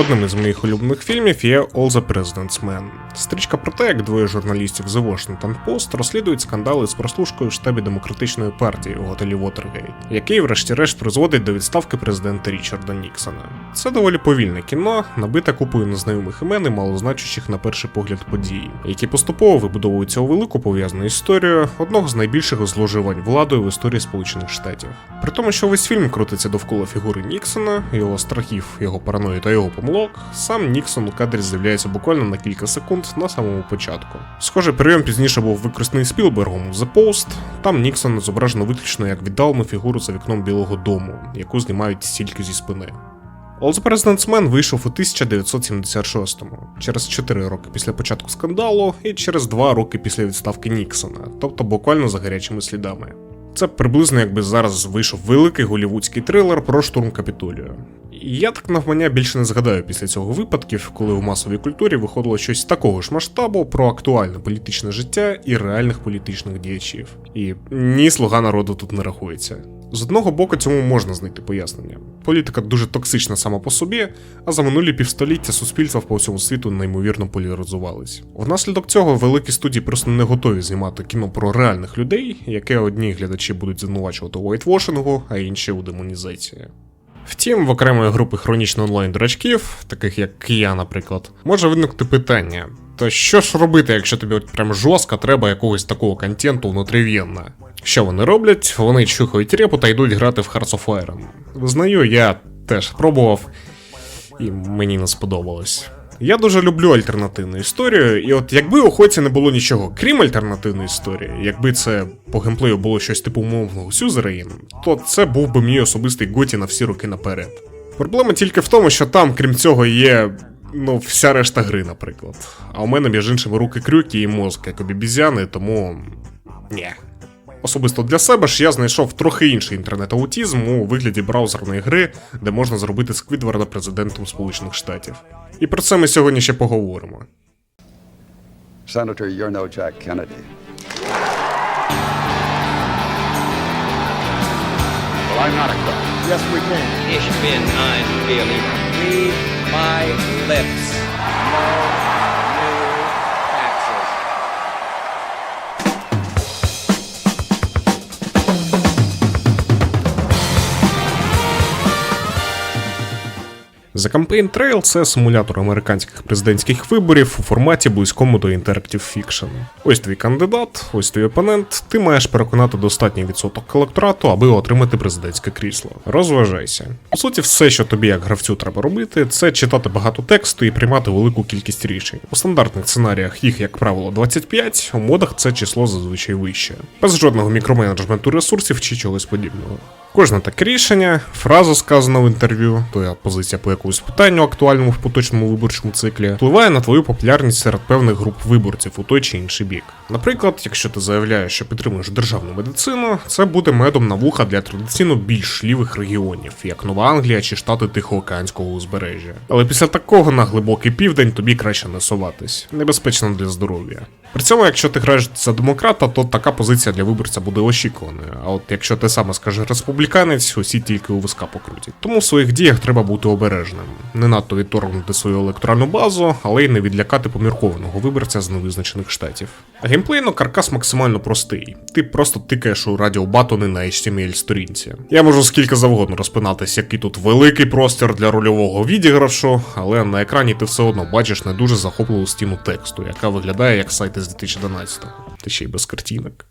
Одним із моїх улюблених фільмів є All the President's Men. Стрічка про те, як двоє журналістів The Washington Post розслідують скандали з прослушкою в штабі Демократичної партії у готелі Watergate, який врешті-решт призводить до відставки президента Річарда Ніксона. Це доволі повільне кіно, набите купою незнайомих імен і малозначущих на перший погляд подій, які поступово вибудовуються у велику пов'язану історію одного з найбільших зловживань владою в історії Сполучених Штатів. При тому, що весь фільм крутиться довкола фігури Ніксона, його страхів, його параної та його помилок, сам Ніксон у кадрі з'являється буквально на кілька секунд на самому початку. Схожий прийом пізніше був використаний Спілбергом у The Post. Там Ніксон зображено виключно як віддалену фігуру за вікном Білого дому, яку знімають тільки зі спини. All the President's Men вийшов у 1976-му, через 4 роки після початку скандалу і через 2 роки після відставки Ніксона, тобто буквально за гарячими слідами. Це приблизно якби зараз вийшов великий голівудський трилер про штурм Капітолію. І я так навмання більше не згадаю після цього випадків, коли у масовій культурі виходило щось такого ж масштабу про актуальне політичне життя і реальних політичних діячів. І ні, слуга народу тут не рахується. З одного боку, цьому можна знайти пояснення. Політика дуже токсична сама по собі, а за минулі півстоліття суспільства по всьому світу неймовірно поляризувались. Внаслідок цього великі студії просто не готові знімати кіно про реальних людей, яке одні глядачі будуть звинувачувати у вайтвошингу, а інші у демонізації. Втім, в окремої групи хронічно онлайн-дурачків, таких як я, наприклад, може виникнути питання: то що ж робити, якщо тобі от прям жорстко треба якогось такого контенту внутрів'єнно? Що вони роблять? Вони чухають репу та йдуть грати в Hearts of Iron. Визнаю, я теж пробував, і мені не сподобалось. Я дуже люблю альтернативну історію, і от якби у Хоці не було нічого крім альтернативної історії, якби це по геймплею було щось типу умовного Сюзерейн, то це був би мій особистий готі на всі роки наперед. Проблема тільки в тому, що там, крім цього, є, вся решта гри, наприклад. А у мене, між іншими, руки крюки і мозк, як обізяни, тому ні. Особисто для себе ж я знайшов трохи інший інтернет-аутізм у вигляді браузерної гри, де можна зробити Сквідварда президентом Сполучених Штатів. І про це ми сьогодні ще поговоримо. Senator, you're no Jack Kennedy. Well, I'm not a crook. Yes, we can. Ich bin ein Berliner. Read my lips. No new taxes. The Campaign Trail – це симулятор американських президентських виборів у форматі близькому до Interactive Fiction. Ось твій кандидат, ось твій опонент, ти маєш переконати достатній відсоток електорату, аби отримати президентське крісло. Розважайся. По суті, все, що тобі як гравцю треба робити, це читати багато тексту і приймати велику кількість рішень. У стандартних сценаріях їх, як правило, 25, у модах це число зазвичай вище. Без жодного мікроменеджменту ресурсів чи чогось подібного. Кожне таке рішення, фраза, сказана в інтерв'ю, твоя позиція по якомусь питанню актуальному в поточному виборчому циклі, впливає на твою популярність серед певних груп виборців у той чи інший бік. Наприклад, якщо ти заявляєш, що підтримуєш державну медицину, це буде медом на вуха для традиційно більш лівих регіонів, як Нова Англія чи штати Тихоокеанського узбережжя. Але після такого на глибокий південь тобі краще не соватись. Небезпечно для здоров'я. При цьому, якщо ти граєш за демократа, то така позиція для виборця буде очікуваною, а от якщо ти саме скажеш республіканець, усі тільки у виска покрутять. Тому в своїх діях треба бути обережним. Не надто відторгнути свою електоральну базу, але й не відлякати поміркованого виборця з невизначених штатів. Геймплейно каркас максимально простий. Ти просто тикаєш у радіобатони на HTML-сторінці. Я можу скільки завгодно розпинатись, який тут великий простір для рольового відіграшу, але на екрані ти все одно бачиш не дуже захопливу стіну тексту, яка виглядає як сайт із 2012-го. Та ще й без картинок.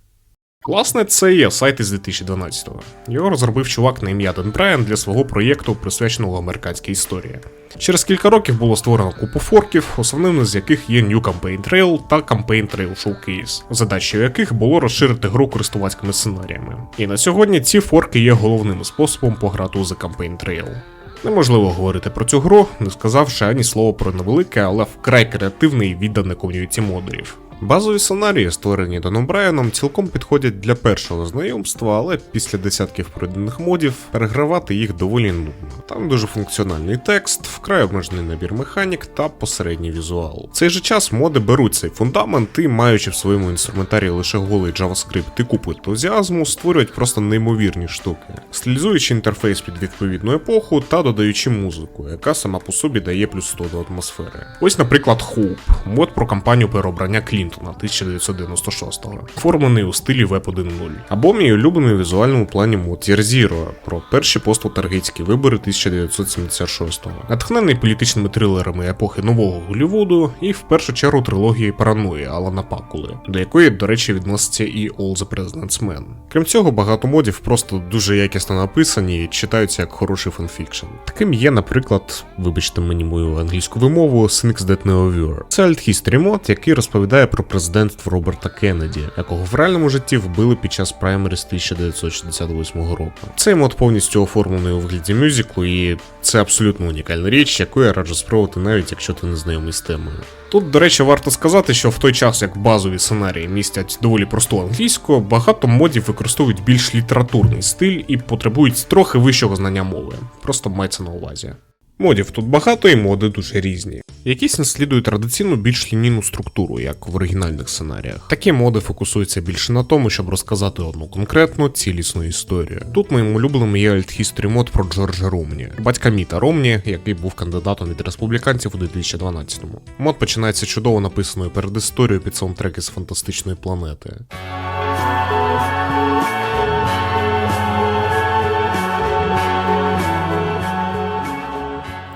Власне, це і є сайт із 2012-го. Його розробив чувак на ім'я Ден Брайан для свого проєкту, присвяченого американській історії. Через кілька років було створено купу форків, основними з яких є New Campaign Trail та Campaign Trail Showcase, задачею яких було розширити гру користувацькими сценаріями. І на сьогодні ці форки є головним способом пограти у The Campaign Trail. Неможливо говорити про цю гру, не сказавши ані слова про невелике, але вкрай креативне і віддане ком'юніті модерів. Базові сценарії, створені Доном Брайаном, цілком підходять для першого знайомства, але після десятків пройдених модів перегравати їх доволі нудно. Там дуже функціональний текст, вкрай обмежений набір механік та посередній візуал. В цей же час моди беруть цей фундамент і, маючи в своєму інструментарії лише голий JavaScript і купу ентузіазму, створюють просто неймовірні штуки, стилізуючи інтерфейс під відповідну епоху та додаючи музику, яка сама по собі дає плюс 100 до атмосфери. Ось, наприклад, Hope, мод про кампанію переобрання Клінтона 1996-го, оформлений у стилі Web 1.0. Або мій улюблений у візуальному плані мод Year Zero про перші поствотаргетські вибори 1976-го, натхнений політичними трилерами епохи нового Голлівуду і в першу чергу трилогії параної Алана Пакули, до якої, до речі, відноситься і All the President's Men. Крім цього, багато модів просто дуже якісно написані і читаються як хороший фанфікшн. Таким є, наприклад, вибачте мені мою англійську вимову, Things That Never Were. Це Alt-History мод, який розповідає про президентство Роберта Кеннеді, якого в реальному житті вбили під час праймерис 1968 року. Цей мод повністю оформлений у вигляді мюзиклу, і це абсолютно унікальна річ, яку я раджу спробувати, навіть якщо ти не знайомий з темою. Тут, до речі, варто сказати, що в той час, як базові сценарії містять доволі просту англійську, багато модів використовують більш літературний стиль і потребують трохи вищого знання мови. Просто мається на увазі. Модів тут багато і моди дуже різні. Якісь наслідують традиційну більш лінійну структуру, як в оригінальних сценаріях. Такі моди фокусуються більше на тому, щоб розказати одну конкретну, цілісну історію. Тут моїм улюбленим є Alt-History мод про Джорджа Ромні, батька Міта Ромні, який був кандидатом від республіканців у 2012-му. Мод починається чудово написаною передісторією під саундтреки з фантастичної планети.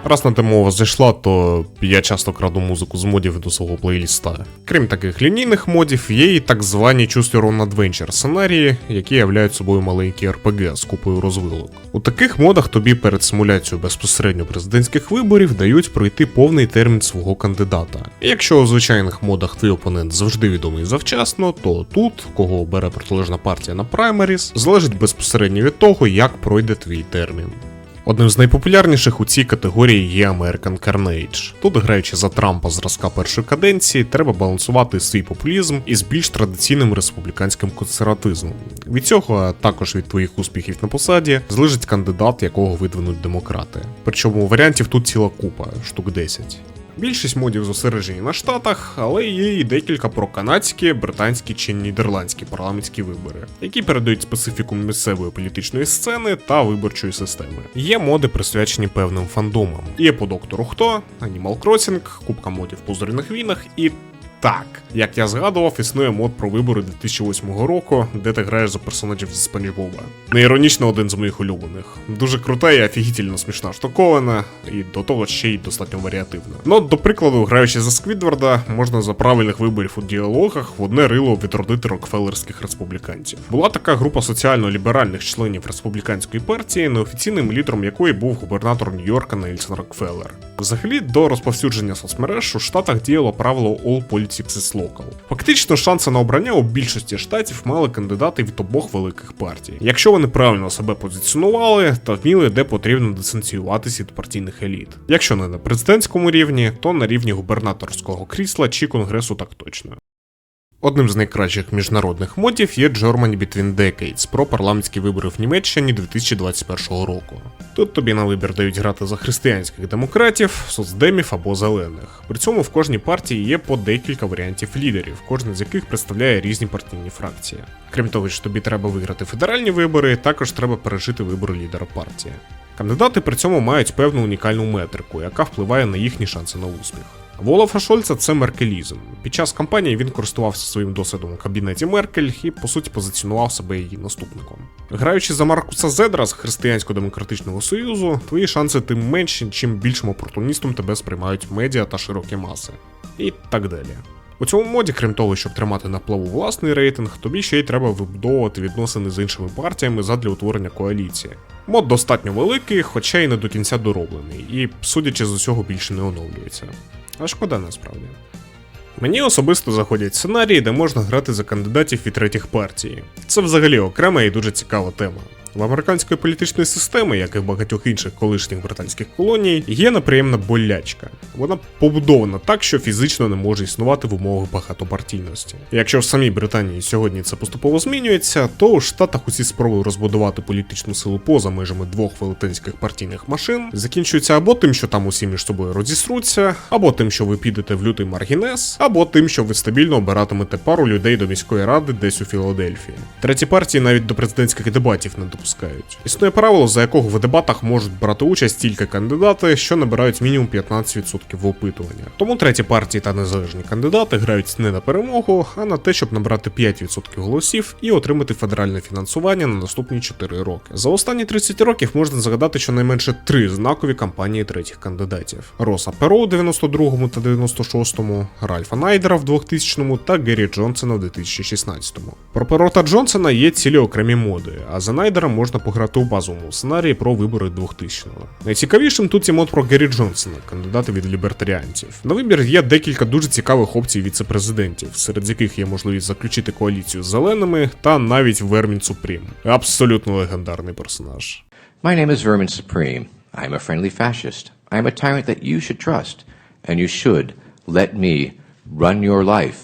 Раз на те мова зайшла, то я часто краду музику з модів до свого плейліста. Крім таких лінійних модів, є і так звані Choose Your Own Adventure сценарії, які являють собою маленькі RPG з купою розвилок. У таких модах тобі перед симуляцією безпосередньо президентських виборів дають пройти повний термін свого кандидата. І якщо у звичайних модах твій опонент завжди відомий завчасно, то тут, кого бере протилежна партія на праймеріс, залежить безпосередньо від того, як пройде твій термін. Одним з найпопулярніших у цій категорії є American Carnage. Тут, граючи за Трампа зразка першої каденції, треба балансувати свій популізм із більш традиційним республіканським консерватизмом. Від цього, а також від твоїх успіхів на посаді, залежить кандидат, якого видвинуть демократи. Причому варіантів тут ціла купа, штук 10. Більшість модів зосереджені на Штатах, але є і декілька про канадські, британські чи нідерландські парламентські вибори, які передають специфіку місцевої політичної сцени та виборчої системи. Є моди, присвячені певним фандомам. Є по Доктору Хто, Animal Crossing, купка модів по Зоряних війнах і... Так, як я згадував, існує мод про вибори 2008 року, де ти граєш за персонажів зі Спанч Боба. Неіронічно один з моїх улюблених. Дуже крута і офігітельно смішна штуковина, і до того ще й достатньо варіативна. Ну, до прикладу, граючи за Сквідварда, можна за правильних виборів у діалогах в одне рило відродити рокфеллерських республіканців. Була така група соціально-ліберальних членів республіканської партії, неофіційним лідером якої був губернатор Нью-Йорка Нельсон Рокфеллер. Взагалі, до розповсюдження соцмереж у Штатах діяло правило All Politics is Local. Фактично, шанси на обрання у більшості штатів мали кандидати від обох великих партій, якщо вони правильно себе позиціонували та вміли, де потрібно дистанціюватися від партійних еліт. Якщо не на президентському рівні, то на рівні губернаторського крісла чи конгресу так точно. Одним з найкращих міжнародних модів є Germany Between Decades про парламентські вибори в Німеччині 2021 року. Тут тобі на вибір дають грати за християнських демократів, соцдемів або зелених. При цьому в кожній партії є по декілька варіантів лідерів, кожен з яких представляє різні партійні фракції. Крім того, що тобі треба виграти федеральні вибори, також треба пережити вибори лідера партії. Кандидати при цьому мають певну унікальну метрику, яка впливає на їхні шанси на успіх. В Олафа Шольца це меркелізм. Під час кампанії він користувався своїм досвідом у кабінеті Меркель і, по суті, позиціонував себе її наступником. Граючи за Маркуса Зедра з Християнсько-демократичного союзу, твої шанси тим менші, чим більшим опортуністом тебе сприймають медіа та широкі маси. І так далі. У цьому моді, крім того, щоб тримати на плаву власний рейтинг, тобі ще й треба вибудовувати відносини з іншими партіями задля утворення коаліції. Мод достатньо великий, хоча й не до кінця дороблений, і, судячи з усього, більше не оновлюється. А шкода насправді. Мені особисто заходять сценарії, де можна грати за кандидатів від третіх партій. Це взагалі окрема і дуже цікава тема. В американської політичної системи, як і в багатьох інших колишніх британських колоній, є неприємна болячка. Вона побудована так, що фізично не може існувати в умовах багатопартійності. Якщо в самій Британії сьогодні це поступово змінюється, то у Штатах усі спроби розбудувати політичну силу поза межами двох велетенських партійних машин закінчуються або тим, що там усі між собою розісруться, або тим, що ви підете в лютий маргінез, або тим, що ви стабільно обиратимете пару людей до міської ради десь у Філадельфії. Треті партії навіть до президентських дебатів не допускають. Існує правило, за якого в дебатах можуть брати участь тільки кандидати, що набирають мінімум 15% в опитування. Тому треті партії та незалежні кандидати грають не на перемогу, а на те, щоб набрати 5% голосів і отримати федеральне фінансування на наступні 4 роки. За останні 30 років можна згадати щонайменше 3 знакові кампанії третіх кандидатів: Роса Перо у 92-му та 96-му, Ральфа Найдера в 2000-му та Геррі Джонсона в 2016-му. Про Перо та Джонсона є цілі окремі моди, а за Найдера можна пограти у базовому сценарії про вибори 2000-го. Найцікавішим тут є мод про Геррі Джонсона, кандидата від лібертаріанців. На вибір є декілька дуже цікавих опцій віце-президентів, серед яких є можливість заключити коаліцію з зеленими та навіть Вермін Супрім. Абсолютно легендарний персонаж. My name is Vermin Supreme. I am a friendly fascist. I am a tyrant that you should trust, and you should let me run your life,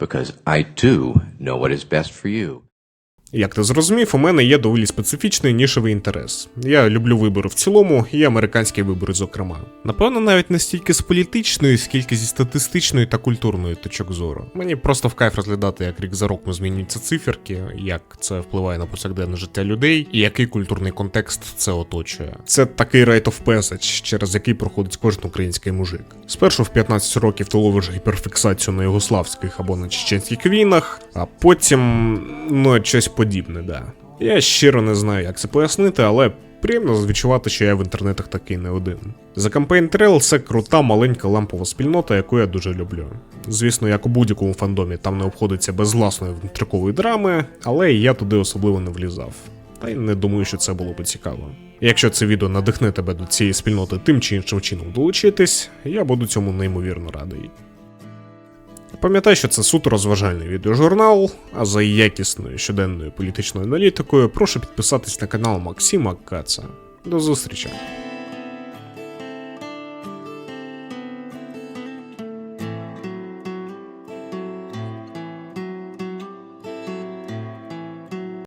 because I too know what is best for you. Як ти зрозумів, у мене є доволі специфічний нішевий інтерес. Я люблю вибори в цілому і американські вибори зокрема. Напевно, навіть не стільки з політичної, скільки зі статистичної та культурної точок зору. Мені просто в кайф розглядати, як рік за роком змінюються циферки, як це впливає на повсякденне життя людей і який культурний контекст це оточує. Це такий rite of passage, через який проходить кожен український мужик. Спершу в 15 років ти ловиш гіперфіксацію на югославських або на чеченських війнах, а потім, щось подібне, да. Я щиро не знаю, як це пояснити, але приємно відчувати, що я в інтернетах такий не один. The Campaign Trail – це крута маленька лампова спільнота, яку я дуже люблю. Звісно, як у будь-якому фандомі, там не обходиться без власної внутрикової драми, але я туди особливо не влізав. Та й не думаю, що це було би цікаво. Якщо це відео надихне тебе до цієї спільноти тим чи іншим чином долучитись, я буду цьому неймовірно радий. Пам'ятай, що це суто розважальний відеожурнал, а за якісною щоденною політичною аналітикою прошу підписатись на канал Максима Каца. До зустрічі!